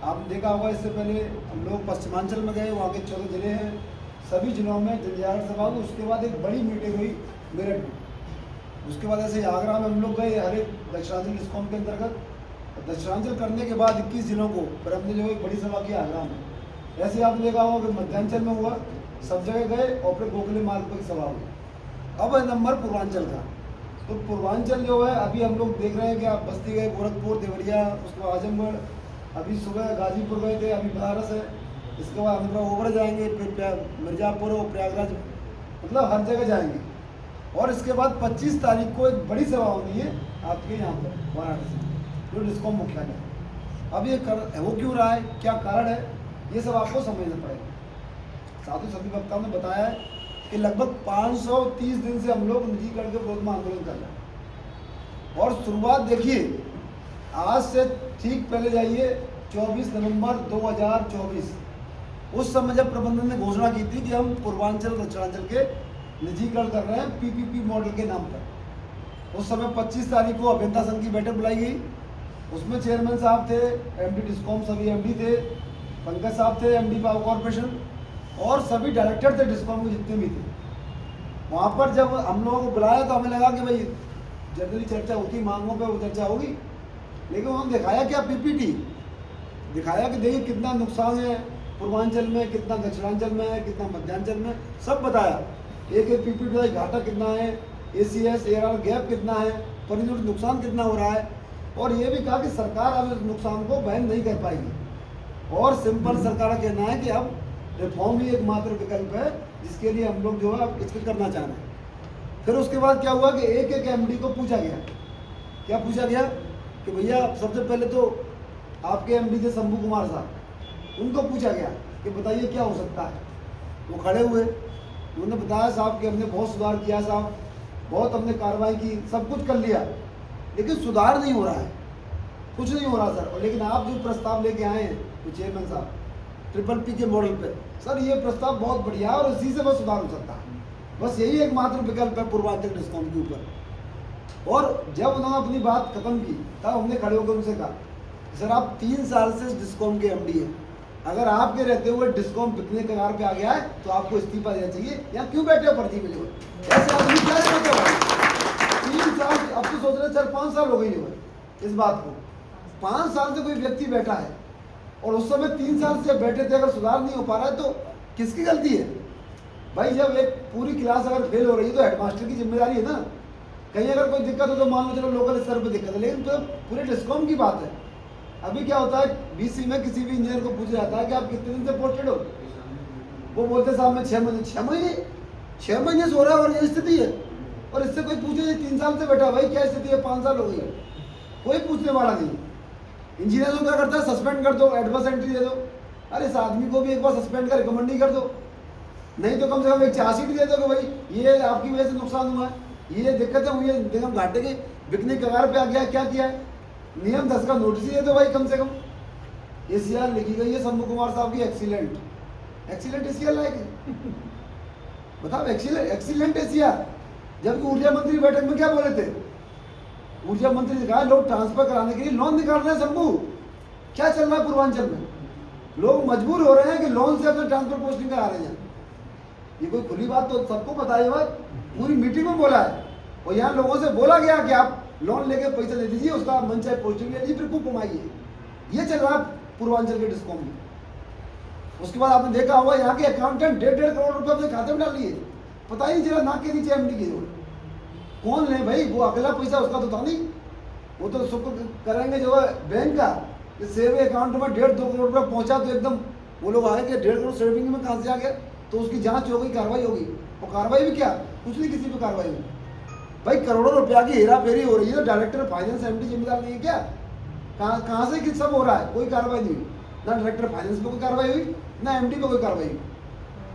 आपने देखा होगा इससे पहले हम लोग पश्चिमांचल में गए, वहाँ के 14 जिले हैं, सभी जिलों में जनजागरण सभा हुई। उसके बाद एक बड़ी मीटिंग हुई मेरठ में। उसके बाद ऐसे आगरा में हम लोग गए हर एक दक्षिणांचल डिस्कॉम के अंतर्गत। दक्षिणांचल करने के बाद 21 जिलों को फिर हमने जो एक बड़ी सभा की आगरा में। ऐसे आपने देखा होगा कि मध्यांचल में हुआ, सब जगह गए और फिर गोखले मार्ग पर सभा हुई। अब है नंबर पूर्वांचल का। तो पूर्वांचल जो है अभी हम लोग देख रहे हैं कि आप बस्ती गए, गोरखपुर, देवरिया, उसके बाद आजमगढ़, अभी सुबह गाजीपुर गए थे, अभी बनारस है, इसके बाद हम लोग ओवड़ जाएंगे, फिर मिर्जापुर और प्रयागराज, मतलब हर जगह जाएंगे। और इसके बाद 25 तारीख को एक बड़ी सभा होनी है आपके यहाँ पर वाराणसी, जो डिस्कॉम मुख्यालय। अब ये हो क्यों रहा है, क्या कारण है, ये सब आपको समझना पड़ेगा। साथ ही सभी वक्ताओं ने बताया है कि लगभग 530 दिन से हम लोग निजीकरण के विरोध में आंदोलन कर रहे हैं। और शुरुआत देखिए, आज से ठीक पहले जाइए 24 नवंबर 2024, उस समय जब प्रबंधन ने घोषणा की थी कि हम पूर्वांचल दक्षिणांचल के निजीकरण कर रहे हैं पीपीपी मॉडल के नाम पर। उस समय 25 तारीख को अभियंता संघ की बैठक बुलाई गई। उसमें चेयरमैन साहब थे, एमडी डिस्कॉम सभी एमडी थे, पंकज साहब थे एमडी पावर कॉर्पोरेशन, और सभी डायरेक्टर थे डिस्कॉम के जितने भी थे। वहाँ पर जब हम लोगों को बुलाया तो हमें लगा कि भाई जनरली चर्चा होती, मांगों पे वो चर्चा होगी, लेकिन उन्होंने दिखाया क्या, पीपीटी दिखाया कि देखिए कितना नुकसान है पूर्वांचल में, कितना दक्षिणांचल में है, कितना मध्यांचल में, सब बताया। एक एक पीपीटी घाटा कितना है, एसीएस एआरआर गैप कितना है, परिणत नुकसान कितना हो रहा है। और ये भी कहा कि सरकार अब इस नुकसान को वहन नहीं कर पाएगी। और सिंपल सरकार का कहना है कि अब रिफॉर्म ही एकमात्र विकल्प है जिसके लिए हम लोग जो है इसको करना चाह रहे हैं। फिर उसके बाद क्या हुआ कि एक एक एमडी को पूछा गया, क्या पूछा गया कि भैया सबसे पहले तो आपके एमडी थे शंभू कुमार साहब, उनको पूछा गया कि बताइए क्या हो सकता है। वो खड़े हुए, उन्होंने बताया साहब कि हमने बहुत सुधार किया साहब, बहुत हमने कार्रवाई की, सब कुछ कर लिया, लेकिन सुधार नहीं हो रहा है, कुछ नहीं हो रहा सर। और लेकिन आप जो प्रस्ताव लेके आए हैं तो चेयरमैन साहब ट्रिपल पी के मॉडल पे, सर ये प्रस्ताव बहुत बढ़िया है और इसी से बस सुधार हो सकता है, बस यही एकमात्र विकल्प है पूर्वांचल डिस्कॉम के ऊपर। और जब उन्होंने अपनी बात खत्म की तब हमने खड़े होकर उनसे कहा सर आप 3 साल से डिस्कॉम के एमडी हैं, अगर आपके रहते हुए डिस्कॉम बिकने के कगार पे आ गया है तो आपको इस्तीफा देना चाहिए, यहाँ क्यों बैठे हो पर्ची मिले हुए, ऐसे आदमी क्या करते हो। 3 साल, अब तो सोच रहे 4-5 साल हो गई है इस बात को, 5 साल से कोई व्यक्ति बैठा है और उस समय 3 साल से बैठे थे, अगर सुधार नहीं हो पा रहा है तो किसकी गलती है भाई। जब एक पूरी क्लास अगर फेल हो रही है तो हेडमास्टर की जिम्मेदारी है ना। कहीं अगर कोई दिक्कत हो तो मान लो चलो लोकल स्तर पर दिक्कत है, लेकिन तो पूरे डिस्कॉम की बात है। अभी क्या होता है बीसी में किसी भी इंजीनियर को पूछा जाता है कि आप कितने दिन से पोस्टेड हो, वो बोलते साहब मैं 6 महीने 6 महीने से हो रहा है और ये स्थिति है। और इससे कोई पूछे 3 साल से बैठा भाई क्या स्थिति है, 5 साल हो गई है, कोई पूछने वाला नहीं। इंजीनियर को क्या करता है, सस्पेंड कर दो, एडवर्स एंट्री दे दो। अरे इस आदमी को भी एक बार सस्पेंड कर रिकमेंड ही कर दो, नहीं तो कम से कम एक चार्जशीट दे दो कि भाई ये आपकी वजह से नुकसान हुआ है, ये दिक्कतें हुई है, निगम घाटे के बिकने कगार पे आ गया, क्या किया है, नियम 10 का नोटिस ही दे दो भाई कम से कम। एसीआर लिखी गई है शंभू कुमार साहब की, एक्सीलेंट एसीआर लाएगी बताओ, एक्सीलेंट एसीआर। जबकि ऊर्जा मंत्री बैठक में क्या बोले थे, ऊर्जा मंत्री ने कहा लोग ट्रांसफर कराने के लिए लोन निकाल रहे हैं। शंभू क्या चल रहा है पूर्वांचल में, लोग मजबूर हो रहे हैं कि लोन से अपने ट्रांसफर पोस्टिंग करा रहे हैं। ये कोई खुली बात तो सबको पता है, बात पूरी मीटिंग में बोला है और यहाँ लोगों से बोला गया कि आप लोन लेके पैसा दे दीजिए, उसका मन चाहे पोस्टिंग ले लीजिए, फिर खूब कमाइए। ये चल रहा है पूर्वांचल के डिस्कॉम में। उसके बाद आपने देखा होगा यहाँ के अकाउंटेंट 1.5 करोड़ रुपए अपने खाते में डाल लिए, पता ही नहीं चला, नाक के नीचे एमडी की कौन ले भाई, वो अगला पैसा उसका तो था नहीं, वो तो शुक्र करेंगे जो है बैंक का, सेव अकाउंट में 1.5-2 करोड़ रुपये पहुंचा तो एकदम वो लोग आए कि 1.5 करोड़ सेविंग में कहाँ से आ गया, तो उसकी जांच हो गई, कार्रवाई होगी। और कार्रवाई भी क्या, कुछ नहीं, किसी पे कार्रवाई हुई भाई, करोड़ों रुपया की हेरा फेरी हो रही है, तो डायरेक्टर फाइनेंस एमडी जिम्मेदार नहीं है क्या, कहाँ से किस सब हो रहा है, कोई कार्रवाई नहीं हुई, ना डायरेक्टर फाइनेंस पे कोई कार्रवाई हुई, ना एमडी पे कोई कार्रवाई हुई।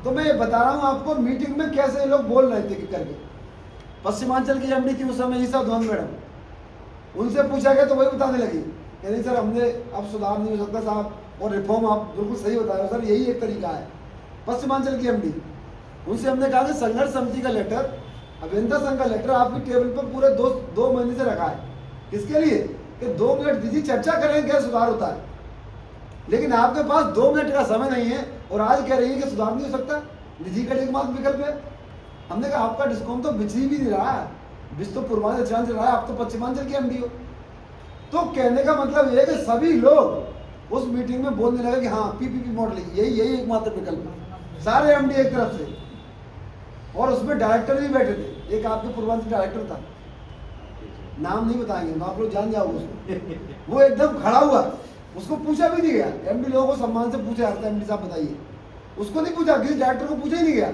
तो मैं ये बता रहा हूँ आपको मीटिंग में कैसे लोग बोल रहे थे कि करके। पश्चिमांचल की एमडी थी उस समय ईसा धवन मैडम, उनसे पूछा गया तो वही बताने लगी कि नहीं सर हमने अब सुधार नहीं हो सकता साहब, और रिफॉर्म आप बिल्कुल सही बता रहे हो सर, यही एक तरीका है। पश्चिमांचल की एमडी, उनसे हमने कहा कि संघर्ष समिति का लेटर, अभियंता संघ का लेटर आपकी टेबल पर पूरे 2 महीने से रखा है, किसके लिए कि 2 मिनट दीजिए, चर्चा करें क्या सुधार होता है। लेकिन आपके पास 2 मिनट का समय नहीं है और आज कह रही है कि सुधार नहीं हो सकता, निजी का एकमात्र विकल्प है। हमने कहा आपका डिस्कॉम तो बिजली भी नहीं रहा है, बिज तो पूर्वांचल चल रहा है, आप तो पश्चिमांचल के एमडी हो। तो कहने का मतलब ये है कि सभी लोग उस मीटिंग में बोलने लगे कि हाँ पीपीपी मॉडल यही एकमात्र विकल्प है, सारे एमडी एक तरफ से, और उसमें डायरेक्टर भी बैठे थे। एक आपके पूर्वांचल डायरेक्टर था, नाम नहीं बताएंगे तो आप लोग जान जाओगे उसको। वो एकदम खड़ा हुआ, उसको पूछा भी नहीं गया, एमडी लोगों को सम्मान से पूछा जाता है एमडी साहब बताइए, उसको नहीं पूछा, किसी डायरेक्टर को पूछा ही नहीं गया।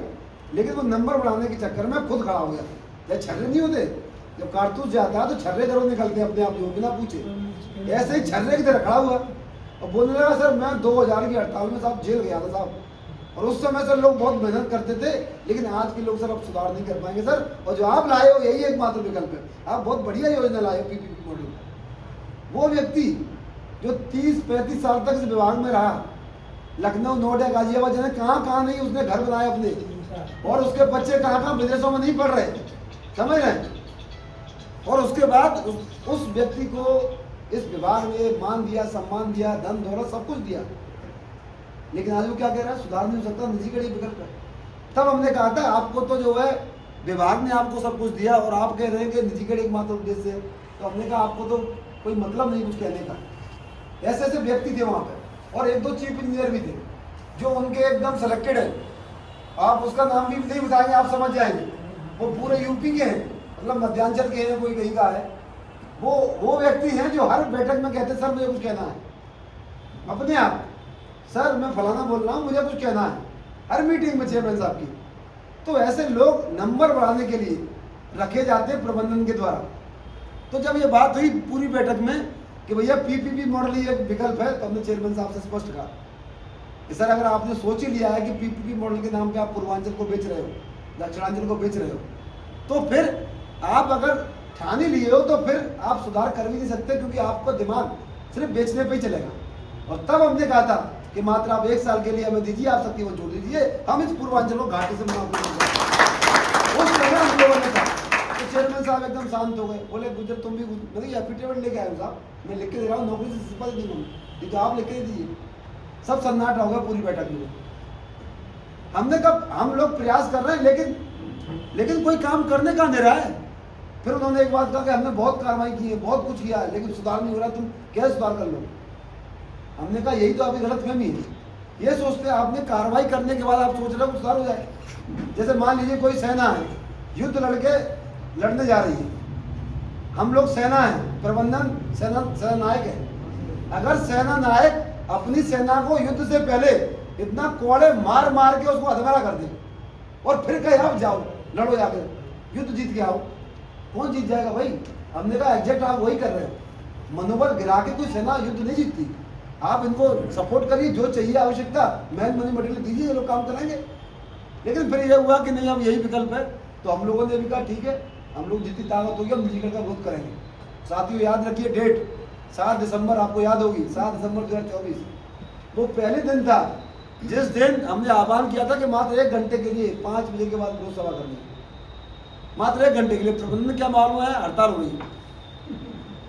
लेकिन वो नंबर बढ़ाने के चक्कर में खुद खड़ा हो गया। जब छर्रे नहीं होते, जब कारतूस जाता है तो छर्रे जरूर निकलते हैं अपने आप, जो बिना पूछे। ऐसे ही छर्रे की तरह खड़ा हुआ और बोलने लगा सर मैं 2000 की हड़ताल में साहब जेल गया था साहब, और उस समय सर लोग बहुत मेहनत करते थे, लेकिन आज के लोग सर अब सुधार नहीं कर पाएंगे सर, और जो आप लाए हो यही एकमात्र विकल्प है, आप बहुत बढ़िया योजना लाए हो पीपीपी मॉडल। वो व्यक्ति जो 30-35 साल तक इस विभाग में रहा, लखनऊ, नोएडा, गाजियाबाद, जाने कहाँ नहीं उसने घर बनाए अपने, और उसके बच्चे कहाँ विदेशों में नहीं पढ़ रहे, समझ रहे हैं। और उसके बाद उस व्यक्ति को इस विभाग ने मान दिया, सम्मान दिया, धन दौलत सब कुछ दिया, लेकिन आज वो क्या कह रहा है, सुधार नहीं हो सकता, निजी का विकल्प है। तब हमने कहा था आपको तो जो है विभाग ने आपको सब कुछ दिया और आप कह रहे हैं कि निजी का एकमात्र उद्देश्य है, तो हमने कहा आपको तो कोई मतलब नहीं कुछ कहने का। ऐसे ऐसे व्यक्ति थे वहाँ पे, और 1-2 चीफ इंजीनियर भी थे जो उनके एकदम सेलेक्टेड है, आप उसका नाम भी नहीं बताएंगे आप समझ जाएंगे, वो पूरे यूपी के हैं, मतलब मध्यांचल के हैं, कोई कहीं का है। वो व्यक्ति हैं जो हर बैठक में कहते सर मुझे कुछ कहना है, अपने आप सर मैं फलाना बोल रहा हूँ मुझे कुछ कहना है, हर मीटिंग में चेयरमैन साहब की। तो ऐसे लोग नंबर बढ़ाने के लिए रखे जाते हैं प्रबंधन के द्वारा। तो जब ये बात हुई पूरी बैठक में कि भैया पीपीपी मॉडल ही एक विकल्प है, तो हमने चेयरमैन साहब से स्पष्ट कहा कि सर अगर आपने सोच ही लिया है कि पीपीपी मॉडल के नाम पे आप पूर्वांचल को बेच रहे हो, दक्षिणांचल को बेच रहे हो, तो फिर आप अगर ठान ही लिए हो तो फिर आप सुधार कर भी नहीं सकते, क्योंकि आपका दिमाग सिर्फ बेचने पे ही चलेगा। और तब हमने कहा था कि मात्र आप 1 साल के लिए हमें दीजिए, आप शक्तिवन जोड़ दीजिए, हम इस पूर्वांचल को घाटे से उस समय हम लोगों ने कहा। तो चेयरमैन साहब एकदम शांत हो गए, बोले गुजर तुम भी, मतलब एफिडेविट लेके आए हो साहब, मैं लिख के दे रहा हूँ, नौकरी से इस्तीफा नहीं दूंगा, ये तो आप लिख के दीजिए। सब सन्नाटा हो गया पूरी बैठक में। हमने कहा हम लोग प्रयास कर रहे हैं, लेकिन कोई काम करने का नहीं रहा है। फिर उन्होंने एक बात कहा कि हमने बहुत कार्रवाई की है, बहुत कुछ किया है, लेकिन सुधार नहीं हो रहा, तुम कैसे सुधार कर लो। हमने कहा यही तो आपकी गलतफहमी है, ये सोचते हैं आपने कार्रवाई करने के बाद आप सोच रहे हो सुधार हो जाए। जैसे मान लीजिए कोई सेना है, युद्ध लड़ने जा रही है, हम लोग सेना है, प्रबंधन सेना नायक है। अगर सेना नायक अपनी सेना को युद्ध से पहले इतना कोड़े मार के उसको अधमरा कर दे और फिर कहे आप जाओ लड़ो जाकर युद्ध जीत के आओ, कौन जीत जाएगा भाई। हमने कहा एग्जैक्ट आप वही कर रहे हो, मनोबल गिरा के कोई सेना युद्ध नहीं जीतती। आप इनको सपोर्ट करिए, जो चाहिए आवश्यकता मैन मनी मटेरियल दीजिए, ये लोग काम करेंगे। लेकिन फिर यह हुआ कि नहीं अब यही विकल्प है, तो हम लोगों ने भी कहा ठीक है, हम लोग जितनी ताकत होगी हम निजीकरण का विरोध करेंगे। साथियों याद रखिए डेट 7 दिसंबर, आपको याद होगी 7 दिसंबर 2024 वो पहले दिन था जिस दिन हमने आह्वान किया था कि मात्र 1 घंटे के लिए 5 बजे के बाद विरोध सभा करनी, मात्र 1 घंटे के लिए। प्रबंधन क्या मालूम है, हड़ताल हो रही है,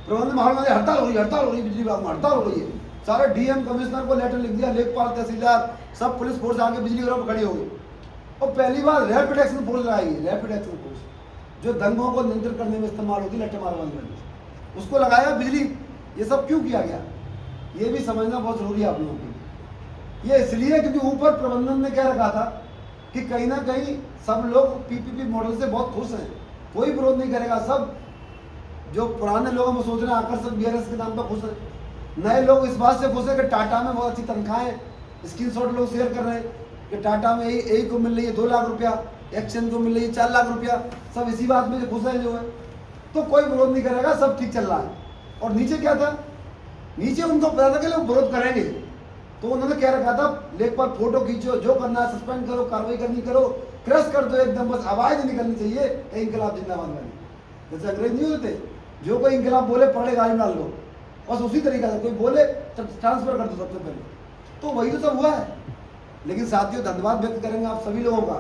प्रबंधन मालूम है हड़ताल हो रही है, बिजली विभाग में हड़ताल हो रही है। सारे डीएम कमिश्नर को लेटर लिख दिया, लेखपाल तहसीलदार सब पुलिस फोर्स आके बिजली घरों पर खड़ी हो गई। और पहली बार रैपिड एक्शन फोर्स लगाई, रैपिड एक्शन फोर्स जो दंगों को नियंत्रित करने में इस्तेमाल होती है, लट्टे मार बंद करने, उसको लगाया बिजली। ये सब क्यों किया गया, ये भी समझना बहुत जरूरी है आप लोगों के लिए। ये इसलिए क्योंकि ऊपर प्रबंधन ने क्या रखा था कि कहीं ना कहीं सब लोग पीपीपी मॉडल से बहुत खुश हैं, कोई विरोध नहीं करेगा। सब जो पुराने लोग हम सोच रहे हैं आकर्षक बीआरएस के नाम पर खुश हैं, नए लोग इस बात से खुश है कि टाटा में बहुत अच्छी तनख्वाहें, स्क्रीनशॉट लोग शेयर कर रहे हैं कि टाटा में ए को मिल रही है 2 लाख रुपया, एक्शन को मिल रही है 4 लाख रुपया, सब इसी बात में खुश है जो है। तो कोई विरोध नहीं करेगा, सब ठीक चल रहा है। और नीचे क्या था, नीचे उनको पता था कि लोग विरोध करेंगे, तो उन्होंने क्या रखा था, लेखपाल फोटो खींचो, जो करना है सस्पेंड करो, कार्रवाई करनी करो, क्रश कर दो एकदम, बस आवाज नहीं निकलनी चाहिए इंकलाब जिंदाबाद वाली। जैसे अंग्रेज नहीं होते, जो कोई इंकलाब बोले पढ़े गाड़ी डाल लो, बस उसी तरीका से कोई बोले ट्रांसफर कर दो सबसे पहले। तो वही तो सब हुआ है। लेकिन साथियों धन्यवाद व्यक्त करेंगे आप सभी लोगों का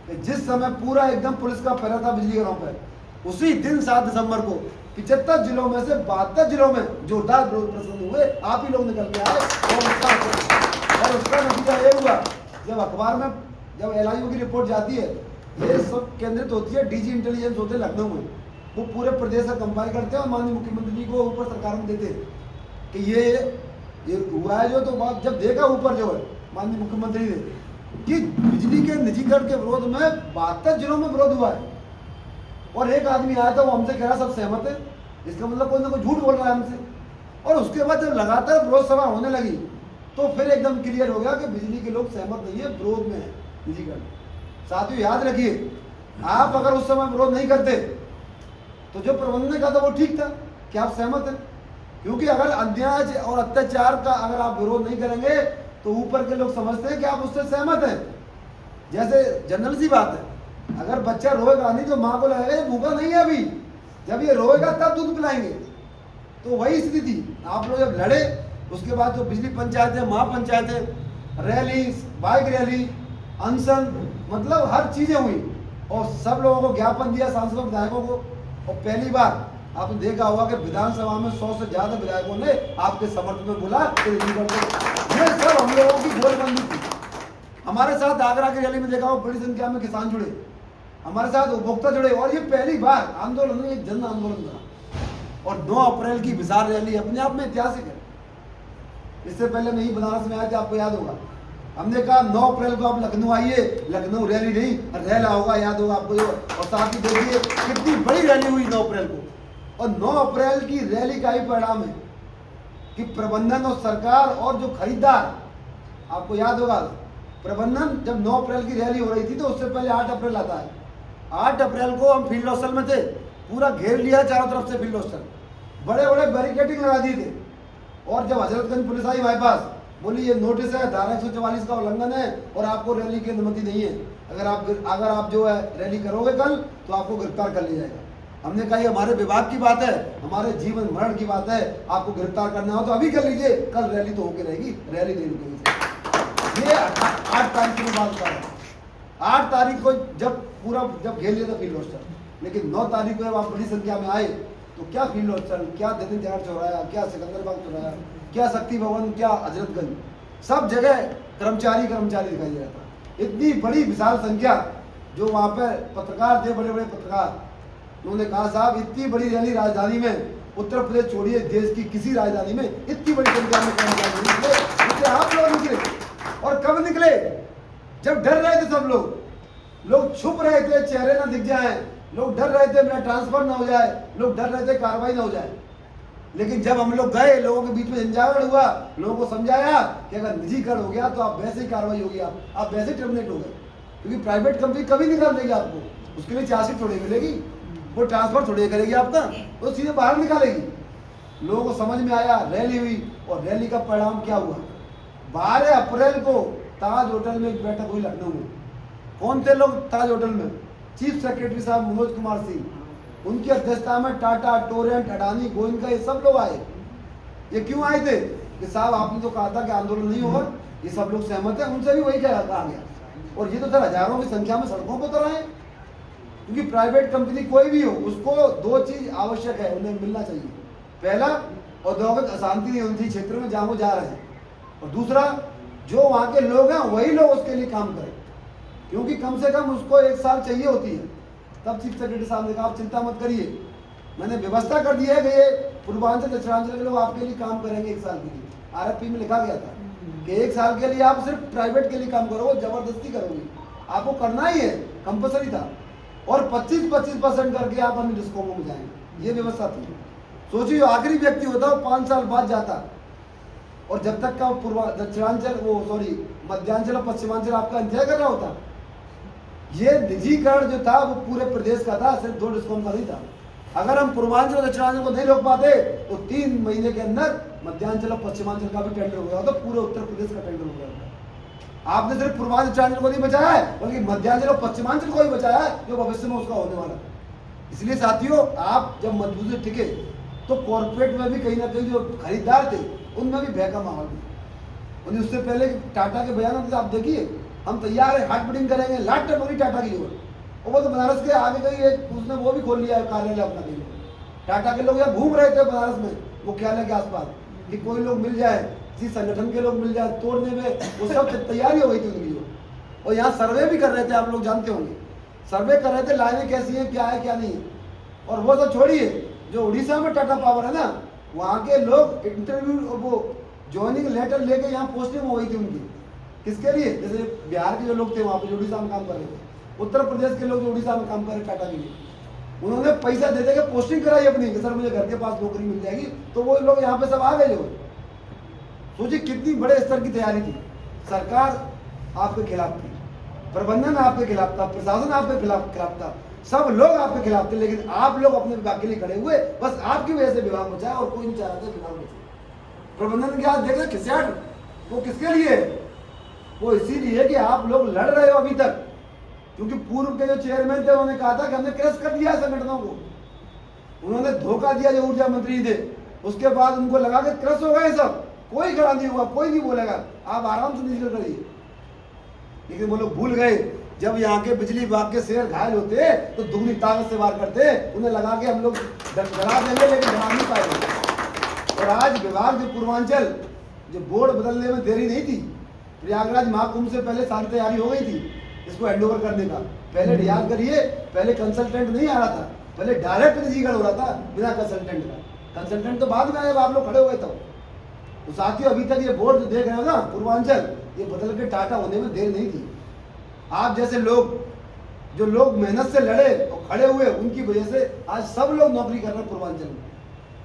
कि जिस समय पूरा एकदम पुलिस का पहरा था बिजली घरों पर, उसी दिन 7 दिसंबर को 75 जिलों में से 72 जिलों में जोरदार विरोध प्रदर्शन हुए, आप ही लोग निकल के आए और उसका नतीजा ये हुआ, जब अखबार में जब LIU की रिपोर्ट जाती है, ये सब केंद्रित होती है, DG इंटेलिजेंस होते हैं लखनऊ में, वो पूरे प्रदेश का कंपाइल करते हैं और माननीय मुख्यमंत्री जी को ऊपर सरकार में देते हैं कि ये हुआ है जो, तो बात जब देखा ऊपर जो है माननीय मुख्यमंत्री ने कि बिजली के निजीकरण के विरोध में 72 जिलों में विरोध हुआ है, और एक आदमी आया था वो हमसे कह रहा सब सहमत है, इसका मतलब कोई ना कोई झूठ बोल रहा है हमसे। और उसके बाद जब लगातार विरोध सभा होने लगी तो फिर एकदम क्लियर हो गया कि बिजली के लोग सहमत नहीं है, विरोध में है निजीकरण। साथियों याद रखिए, आप अगर उस समय विरोध नहीं करते तो जो प्रबंधन ने कहा था वो ठीक था कि आप सहमत हैं, क्योंकि अगर अन्याय और अत्याचार का अगर आप विरोध नहीं करेंगे तो ऊपर के लोग समझते हैं कि आप उससे सहमत हैं। जैसे जनरल सी बात है, अगर बच्चा रोएगा नहीं तो माँ को लगेगा ये भूखा नहीं है अभी, जब ये रोएगा तब दूध पिलाएंगे। तो वही स्थिति थी, आप लोग जब लड़े उसके बाद जो बिजली पंचायतें, महापंचायतें, रैली, बाइक रैली, अनशन, मतलब हर चीजें हुई और सब लोगों को ज्ञापन दिया सांसदों विधायकों को। और पहली बार आपने देखा होगा कि विधानसभा में 100 से ज्यादा विधायकों ने आपके समर्थन में बोला। ये सब हम लोगों की गोलबंदी थी। हमारे साथ आगरा की रैली में देखा हो बड़ी संख्या में किसान जुड़े, हमारे साथ उपभोक्ता जुड़े, और ये पहली बार आंदोलन में एक जन आंदोलन था। और 9 अप्रैल की विशाल रैली अपने आप में ऐतिहासिक है। इससे पहले मैं ही बनारस में आया था, आपको याद होगा, हमने कहा 9 अप्रैल को आप लखनऊ आइए, लखनऊ रैली नहीं रैला होगा, याद होगा आपको। और साथ ही देखिए कितनी बड़ी रैली हुई 9 अप्रैल को, और 9 अप्रैल की रैली का ही परिणाम है कि प्रबंधन और सरकार और जो खरीदार, आपको याद होगा प्रबंधन जब 9 अप्रैल की रैली हो रही थी तो उससे पहले 8 अप्रैल आता है। 8 अप्रैल को हम फील्ड हॉस्टल में थे, पूरा घेर लिया चारों तरफ से फील्ड हॉस्टल, बड़े बड़े बैरिकेडिंग लगा दिए थे। और जब हजरतगंज पुलिस आई हमारे पास, बोली ये नोटिस है, धारा 144 का उल्लंघन है और आपको रैली की अनुमति नहीं है, अगर आप जो है रैली करोगे कल तो आपको गिरफ्तार कर लिया जाएगा। हमने कहा ये हमारे विभाग की बात है, हमारे जीवन मरण की बात है, आपको गिरफ्तार करना हो तो अभी कर लीजिए, कल रैली तो होके रहेगी, रैली नहीं रुकेगी। ये 8 तारीख की बात कर रहा है। 8 तारीख को जब घेर लिया था फील्ड हॉस्टल, लेकिन 9 तारीख को जब आप बड़ी संख्या में आए तो क्या फील्ड हॉस्टल, क्या ददन जहार चौराया, क्या सिकंदराबाद चौराया, क्या शक्ति भवन, क्या हजरतगंज, सब जगह कर्मचारी दिखाई दे रहा था। इतनी बड़ी विशाल संख्या, जो वहाँ पर पत्रकार थे, बड़े बड़े पत्रकार, उन्होंने कहा साहब इतनी बड़ी रैली राजधानी में, उत्तर प्रदेश छोड़िए देश की किसी राजधानी में इतनी बड़ी संख्या में कर्मचारी निकले, इसलिए आप लोग निकले। और कब निकले? जब डर रहे थे सब लोग छुप रहे थे, चेहरे ना दिख जाए, लोग डर रहे थे मेरा ट्रांसफर ना हो जाए, लोग डर रहे थे कार्रवाई ना हो जाए। लेकिन जब हम लोग गए, लोगों के बीच में झंझावात हुआ, लोगों को समझाया कि अगर निजीकरण हो गया तो आप वैसे ही कार्रवाई होगी, आप वैसे ही टर्मिनेट हो गए, क्योंकि प्राइवेट कंपनी कभी निकाल देगी आपको, उसके लिए चार्जशीट थोड़ी मिलेगी, वो ट्रांसफर थोड़ी करेगी आपका, तो सीधे बाहर निकालेगी। लोगों को समझ में आया, रैली हुई, और रैली का परिणाम क्या हुआ? 12 अप्रैल को ताज होटल में एक बैठक हुई लखनऊ में। कौन थे लोग ताज होटल में? चीफ सेक्रेटरी साहब मनोज कुमार सिंह, उनकी अध्यक्षता में टाटा, टोरेंट, अडानी, गोयनका, ये सब लोग आए। ये क्यों आए थे? कि साहब आपने तो कहा था कि आंदोलन नहीं होगा, ये सब लोग सहमत है, उनसे भी वही कहा गया। और ये तो सर हजारों की संख्या में सड़कों पर उतर आए, क्योंकि प्राइवेट कंपनी कोई भी हो, उसको 2 चीज आवश्यक है, उन्हें मिलना चाहिए। पहला, औद्योगिक अशांति नहीं होनी चाहिए क्षेत्र में जहां वो जा रहे हैं, और दूसरा, जो वहां के लोग हैं वही लोग उसके लिए काम करें, क्योंकि कम से कम उसको 1 साल चाहिए होती है। तब चीफ सेक्रेटरी साहब ने कहा आप चिंता मत करिए, मैंने व्यवस्था कर दी है कि ये पूर्वांचल दक्षिणांचल के लोग आपके लिए काम करेंगे 1 साल के लिए। RFP में लिखा गया था कि 1 साल के लिए आप सिर्फ प्राइवेट के लिए काम करोगे, जबरदस्ती करोगे, आपको करना ही है, कंपलसरी था। और 25% करके आप अन्य डिस्कॉमों में जाएंगे, ये व्यवस्था थी। सोचिए आखिरी व्यक्ति होता है 5 साल बाद जाता, और जब तक का मध्यांचल और पश्चिमांचल आपका इंतजार कर रहा होता। ये निजीकरण जो था वो पूरे प्रदेश का था, सिर्फ 2 डिस्कॉम का नहीं था। अगर हम पूर्वांचल और दक्षिणांचल को नहीं रोक पाते तो 3 महीने के अंदर मध्यांचल और पश्चिमांचल का भी टेंडर हो गया होता, पूरे उत्तर प्रदेश का टेंडर हो गया होता। आपने सिर्फ पूर्वांचल दक्षिणांचल को नहीं बचाया है, बल्कि मध्यांचल और पश्चिमांचल को भी बचाया है, जो भविष्य में उसका होने वाला था। इसलिए साथियों, आप जब मजबूती टिके तो कॉर्पोरेट में भी कहीं ना कहीं जो खरीदार थे उनमें भी भय का माहौल था। उससे पहले टाटा के बयान आप देखिए, हम तैयार है, हार्ट बीटिंग करेंगे, लाट टपोरी टाटा की ओर, और वो तो बनारस के आगे कहीं एक उसने वो भी खोल लिया है कार्यालय अपना कहीं, टाटा के लोग यहाँ घूम रहे थे बनारस में मुख्यालय के आसपास कि कोई लोग मिल जाए, किसी संगठन के लोग मिल जाए तोड़ने में, वो सब तैयारी हो गई थी उनकी। और यहाँ सर्वे भी कर रहे थे, आप लोग जानते होंगे, सर्वे कर रहे थे लाइनें कैसी हैं, क्या है क्या नहीं है। और वो तो छोड़िए, जो उड़ीसा में टाटा पावर है ना, वहाँ के लोग इंटरव्यू वो ज्वाइनिंग लेटर लेके यहाँ पोस्टिंग हो गई थी उनकी। किसके लिए? जैसे बिहार के जो लोग थे वहाँ पे जो उड़ीसा में काम कर रहे थे, उत्तर प्रदेश के लोग जो उड़ीसा में काम कर रहे टाटा के लिए, उन्होंने पैसा दे दे के पोस्टिंग कराई अपनी कि सर मुझे घर के पास नौकरी मिल जाएगी, तो वो लोग यहाँ पे सब आ गए। जो सोचिए कितनी बड़े स्तर की तैयारी थी। सरकार आपके खिलाफ थी, प्रबंधन आपके खिलाफ था, प्रशासन आपके खिलाफ था, सब लोग आपके खिलाफ थे, लेकिन आप लोग अपने विभाग के लिए खड़े हुए। बस आपकी वजह से विभाग बचा और कोई नहीं चाह रहा था विभाग बचे। प्रबंधन के हाथ देख रहे खिसियाट, वो किसके लिए? वो इसीलिए कि आप लोग लड़ रहे हो अभी तक, क्योंकि पूर्व के जो चेयरमैन थे उन्होंने कहा था कि हमने क्रश कर दिया संगठनों को, उन्होंने धोखा दिया जो ऊर्जा मंत्री थे। उसके बाद उनको लगा कि क्रश हो गए सब, कोई खड़ा नहीं हुआ, कोई नहीं बोलेगा, आप आराम से निकल करिए। लेकिन वो लोग भूल गए, जब यहाँ के बिजली विभाग के शेर घायल होते तो दुगनी ताकत से वार करते। उन्हें लगा कि हम लोग डरा देंगे, लेकिन डरा नहीं पाएंगे। और आज विभाग जो पूर्वांचल जो बोर्ड बदलने में देरी नहीं थी, प्रयागराज महाकुंभ से पहले सारी तैयारी हो गई थी इसको हैंडओवर करने का। पहले याद करिए, पहले कंसल्टेंट नहीं आ रहा था, पहले डायरेक्ट निजीकरण हो रहा था बिना कंसल्टेंट का। कंसल्टेंट तो बाद में आए, आप लोग खड़े हुए तब। तो साथियों, अभी तक ये बोर्ड जो देख रहे हो ना पूर्वांचल, ये बदल के टाटा होने में देर नहीं थी। आप जैसे लोग, जो लोग मेहनत से लड़े और खड़े हुए, उनकी वजह से आज सब लोग नौकरी कर रहे हैं पूर्वांचल में।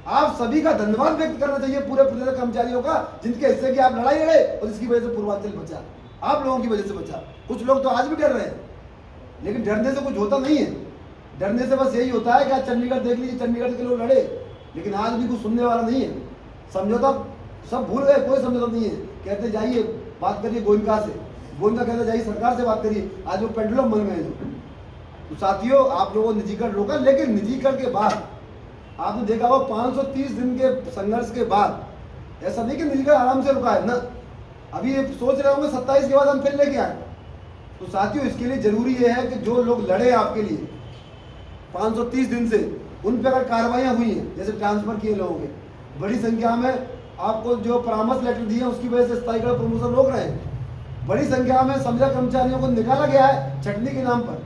आप सभी का धन्यवाद व्यक्त करना चाहिए पूरे प्रदेश कर्मचारियों का, जिनके हिस्से की आप लड़ाई लड़े और इसकी वजह से पूर्वांचल बचा, आप लोगों की वजह से बचा। कुछ लोग तो आज भी डर रहे हैं, लेकिन डरने से कुछ होता नहीं है। डरने से बस यही होता है कि आज चंडीगढ़ देख लीजिए, चंडीगढ़ के लोग लड़े, लेकिन आज भी कुछ सुनने वाला नहीं है। समझौता सब भूल गए, कोई समझौता नहीं है। कहते जाइए बात करिए गोयनका से, गोयनका कहते जाइए सरकार से बात करिए, आज वो पेंडुलम बन गए। तो साथियों, आप लोगों ने निजीकरण रोका, लेकिन निजीकरण के बाद आपने देखा होगा 530 दिन के संघर्ष के बाद, ऐसा नहीं कि निजीकरण आराम से रुका है ना, अभी ये सोच रहे होंगे 27 के बाद हम फिर लेके आए। तो साथियों, इसके लिए जरूरी ये है कि जो लोग लड़े आपके लिए 530 दिन से, उन पर अगर कार्रवाइयाँ हुई हैं, जैसे ट्रांसफर किए लोगों के, बड़ी संख्या में आपको जो परामर्श लेटर दिए उसकी वजह से स्थायीकरण प्रमोशन रोक रहे हैं, बड़ी संख्या में संविदा कर्मचारियों को निकाला गया है छटनी के नाम पर,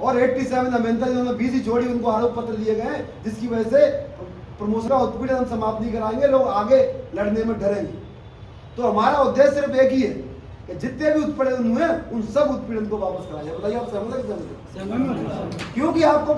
और 87 अमेंदा जिन्होंने 20 ही छोड़ी उनको आरोप पत्र दिए गए हैं, जिसकी वजह से प्रमोशन का उत्पीड़न हम समाप्त नहीं कराएंगे, लोग आगे लड़ने में डरेंगे। तो हमारा उद्देश्य सिर्फ एक ही है कि जितने भी उत्पीड़न हुए उन सब उत्पीड़न को वापस कराया। बताइए आप सहमत हैं? क्योंकि आपको